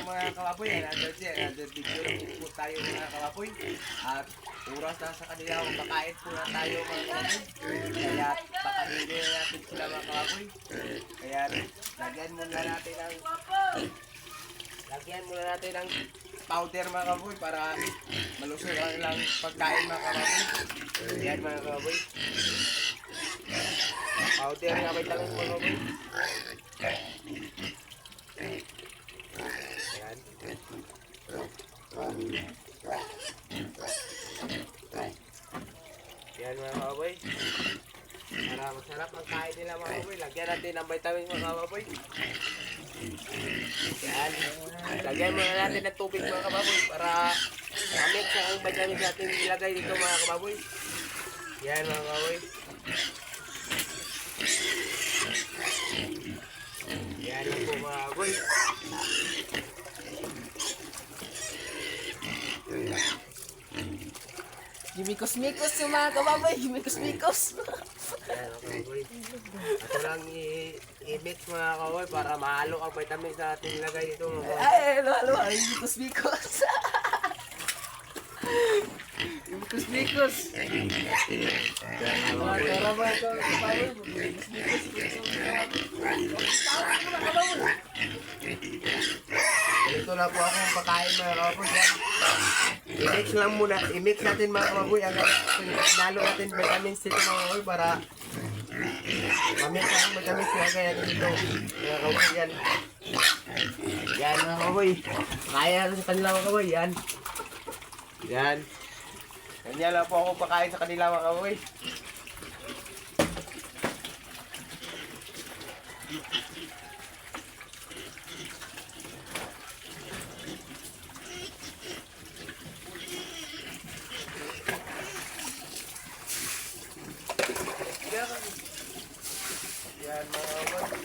mga kababoy. Another video lang po tayo mga kababoy. At oras na sa kanila, makain po na tayo mga kababoy. Kaya pakainin na natin sila mga kababoy. Kaya lagyan muna natin ng powder mga kababoy para malusog ang ilang pagkain mga kababoy. Ayan mga kababoy. Powder na may tanong mga kababoy. Ayan. Ayan mga kababoy. Para masarap ang kain nila mga kababoy. Lagyan natin ng vitamins mga kababoy. Yan. Lagyan muna natin ng tubig mga kababoy para mamit sa ang vitamins natin ilagay dito mga kababoy. Yan mga kababoy. Yan lang po mga kababoy. Himikos-mikos yung mga kababoy. Himikos-mikos. Yan mga kababoy. Ito lang i-mix mga kababoy para mahalo ang vitamins sa ating ilagay dito mga kababoy. Ay, halo. Himikos-mikos. Himikos-mikos. Ito na po akong pakain mga kababoy. I-mix lang muna. I-mix natin mga kababoy. Nalo natin vitamins dito mga kababoy para mamit ang vitamins na kaya dito. Mga kababoy yan. Yan mga kababoy. Kaya natin sa kanila mga kababoy. Yan. Yan. Ganyan lang po ako pakain sa kanila mga kababoy. Yan mga kababoy.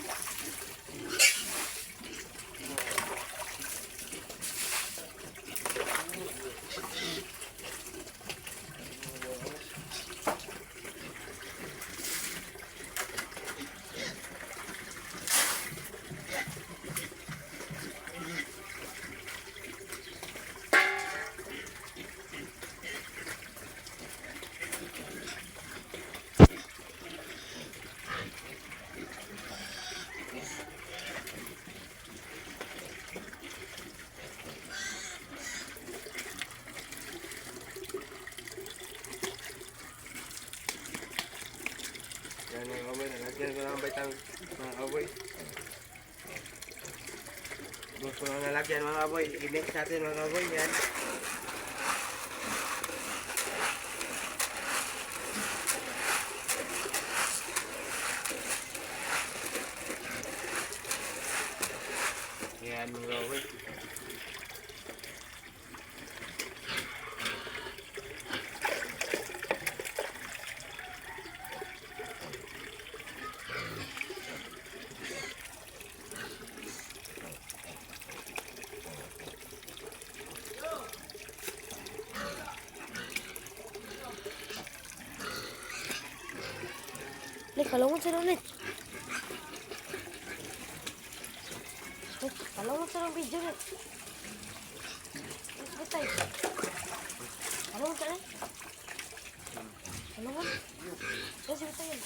Yan mga kaboy, nalagyan ko ng vitamins mga kaboy. Gusto na nalagyan mga kaboy, i-mix natin mga kaboy, yan. Yan mga kaboy. Nih, kalungan sa nih. Kalungan sa video nih. Betay. Kalungan sa nih. Kalungan. Kasi betay yan.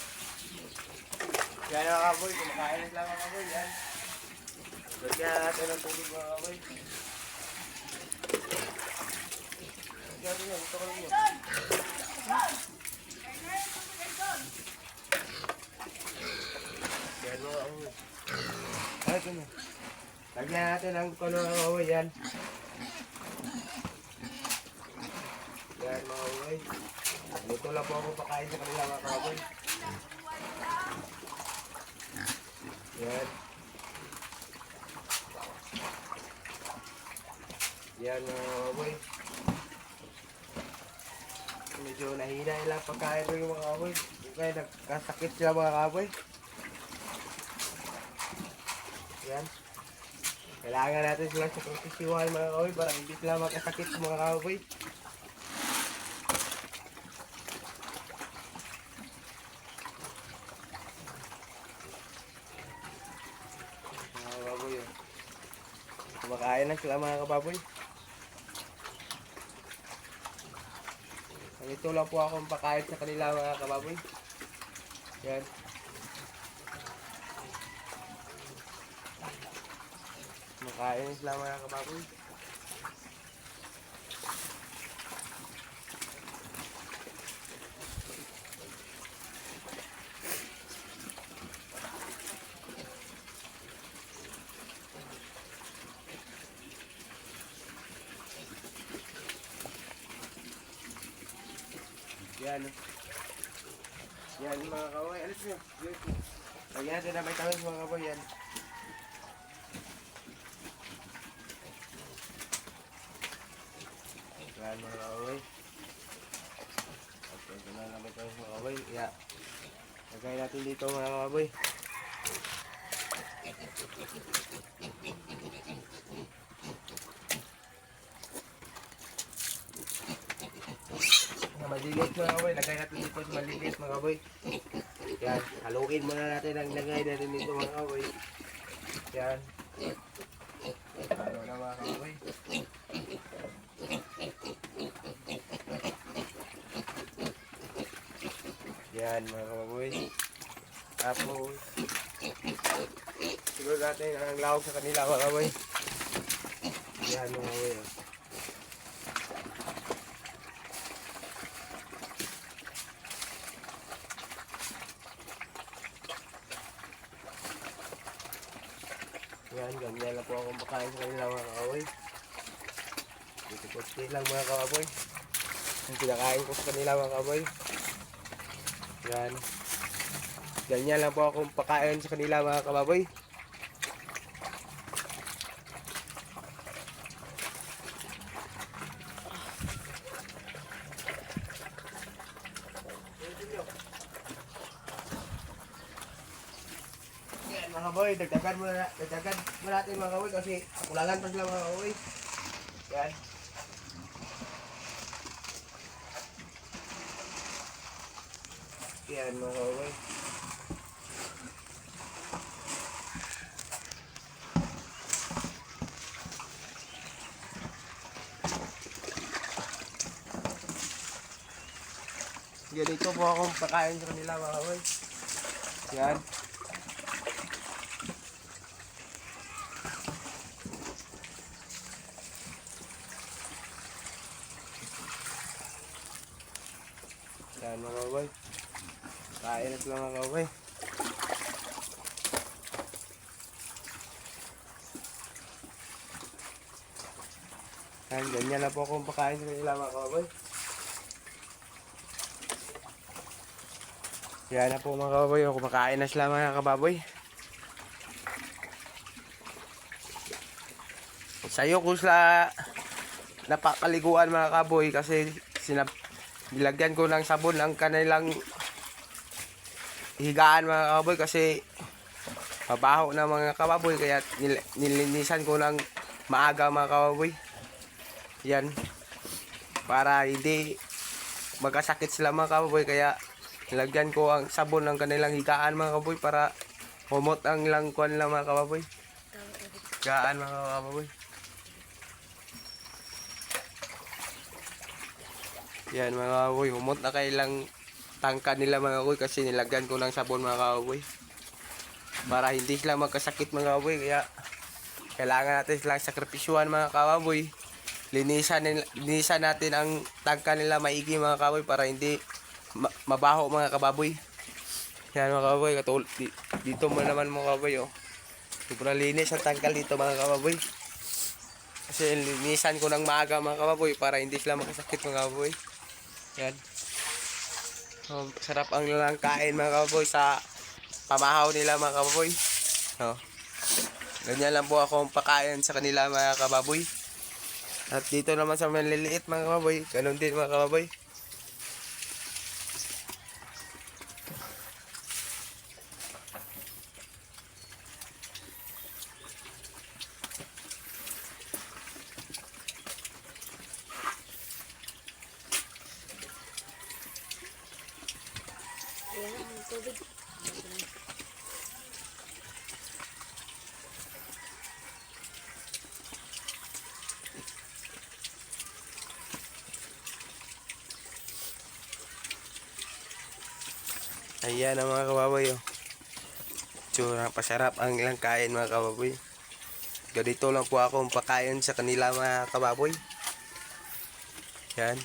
Yan mga kaboy, kumakain lang mga kaboy, yan. Lagyan natin ng tubig mga kaboy. Lagyan natin yan, ito ka lang yun. Yan mga kaboy. Ay, ito na. Lagyan natin ng kulo mga kaboy, yan. Yan mga kaboy. Luto lang po ako pakain sa kanila mga kaboy. Yan. Yan mga kaboy. Medyo nahina ilang pagkain ko yung mga kaboy. Kaya nagkasakit sila mga kaboy. Yan. Kailangan natin sila sa proteksyohan mga kaboy para hindi sila magkasakit mga kaboy. Kumakain na sila mga kababoy. Ito lang po akong pakain sa kanila mga kababoy. Yan. Kumakain sila mga kababoy. Yan. Yan mga kababoy. Alis nyo. Lagyan natin na vitamins mga kababoy. Yan. Yan mga kababoy. Okay, ito na vitamins mga kababoy. Yeah. Lagay natin dito mga kababoy. Maliliit mga kaboy, lagay natin dito sa maliliit mga kaboy. Yan, haluin muna natin ang lagay natin dito mga kaboy. Yan. Ano na mga kaboy. Yan mga kaboy. Tapos siguro natin ang lawag sa kanila mga kaboy. Yan mga kaboy. Yan, ganyan lang po akong makain sa kanila mga kaboy. Dito po lang mga kaboy. Yung pinakain ko sa kanila mga kaboy. Yan. Ganyan lang po akong pakain sa kanila mga kababoy. Yan mga kaboy, dagdagan muna natin mga kaboy kasi kulangan pa sila mga kaboy. Yan. Yan mga kaboy. Ganito po akong pakain sa kanila mga kaboy. Yan. Yan mga kaboy. Kain na sila mga kaboy. Yan, ganyan na po akong pakain sa kanila mga kaboy. Yan na po mga kababoy, kumakain na sila mga kababoy. Sayo ko sila napapaliguan mga kababoy kasi nilagyan ko ng sabon ang kanilang higaan mga kababoy kasi mabaho na mga kababoy kaya nilinisan ko ng maaga mga kababoy. Yan, para hindi magkasakit sila mga kababoy kaya nilagyan ko ang sabon ng kanilang higaan mga kababoy para humot ang ilang kuwan nila mga kababoy. Higaan mga kababoy. Yan mga kababoy, humot na kailang tangka nila mga kababoy kasi nilagyan ko ng sabon mga kababoy. Para hindi sila magkasakit mga kababoy kaya kailangan natin silang sakripisyuhan mga kababoy. Linisan natin ang tangka nila maigi mga kababoy para hindi mabaho mga kababoy. Yan mga kababoy, dito mo naman mga kababoy oh. Sobrang linis ang tangkal dito mga kababoy. Kasi linisan ko ng maaga mga kababoy para hindi sila makasakit mga kababoy. Yan. Sarap ang lang kain mga kababoy sa pamahaw nila mga kababoy. Oh. Ganyan lang po akong pakain sa kanila mga kababoy. At dito naman sa maliliit mga kababoy, ganun din mga kababoy. Ayan ang tubig. Ayan ang mga kababoy. Oh. Tsura, pasarap ang ilang kain mga kababoy. Ganito lang po akong pakain sa kanila mga kababoy. Yan.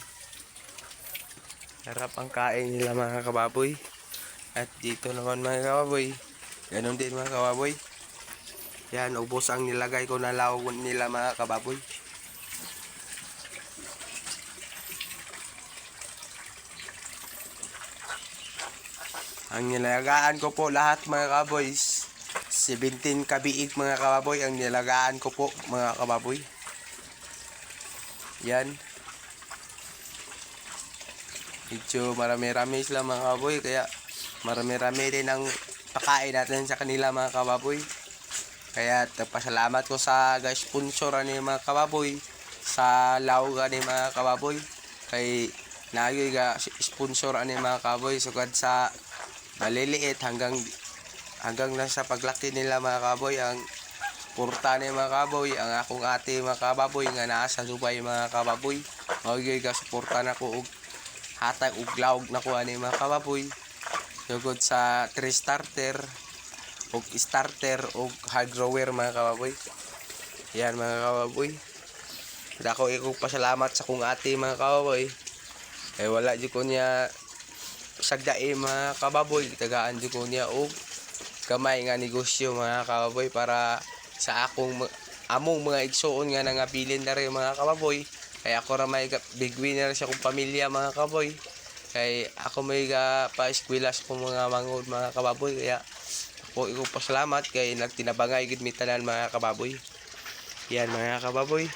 Sarap ang kain nila mga kababoy. At dito naman mga kababoy. Ganon din mga kababoy. Yan, ubos ang nilagay ko na lawon nila mga kababoy. Ang nilagaan ko po lahat mga kababoys. 17 kabiig mga kababoy ang nilagaan ko po mga kababoy. Yan. Medyo marami-rami sila mga kababoy. Kaya marami-rami din ang pakain natin sa kanila mga kababoy. Kaya pasalamat ko sa sponsor ni mga kababoy. Sa lawga ni mga kababoy. Kay nagyoy ga sponsor ani mga kababoy. Sugad sa maliliit hanggang na sa paglaki nila mga kababoy. Ang suporta ni mga kababoy. Ang akong ate mga kababoy nga naa sa Dubai mga kababoy. Nagyoy ga suporta na ko og hatag og lawg na ko ani mga kababoy. Sugod sa 3 starter og starter og hard grower mga kababoy. Yan mga kababoy. Dako ikong pasalamat sa kong ate mga kababoy. Eh wala di ko niya sagdae mga kababoy. Tagaan di ko niya og gamay nga negosyo mga kababoy para sa among mga igsuon nga nangabilin na rin mga kababoy. Kaya ako ra may big winner sa kong pamilya mga kababoy. Kay ako may pa-eskwela sa kong mga mangod mga kababoy. Kaya ako ikong pasalamat kay nagtinabangay gid mi tanan mga kababoy. Yan mga kababoy.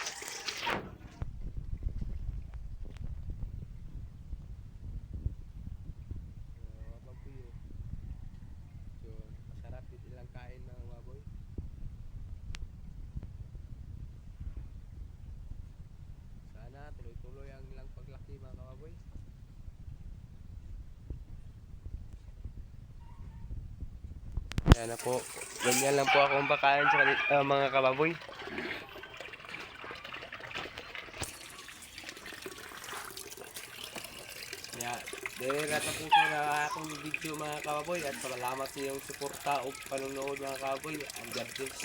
Masarap din ilang kain mga kababoy. Sana tuloy-tuloy ang ilang paglaki mga kababoy. Yan na po. Ganyan lang po akong pakain sa mga kababoy. Kaya, dahil natapos na akong video mga kababoy at salamat sa iyong suporta o panonood mga kababoy. And God bless.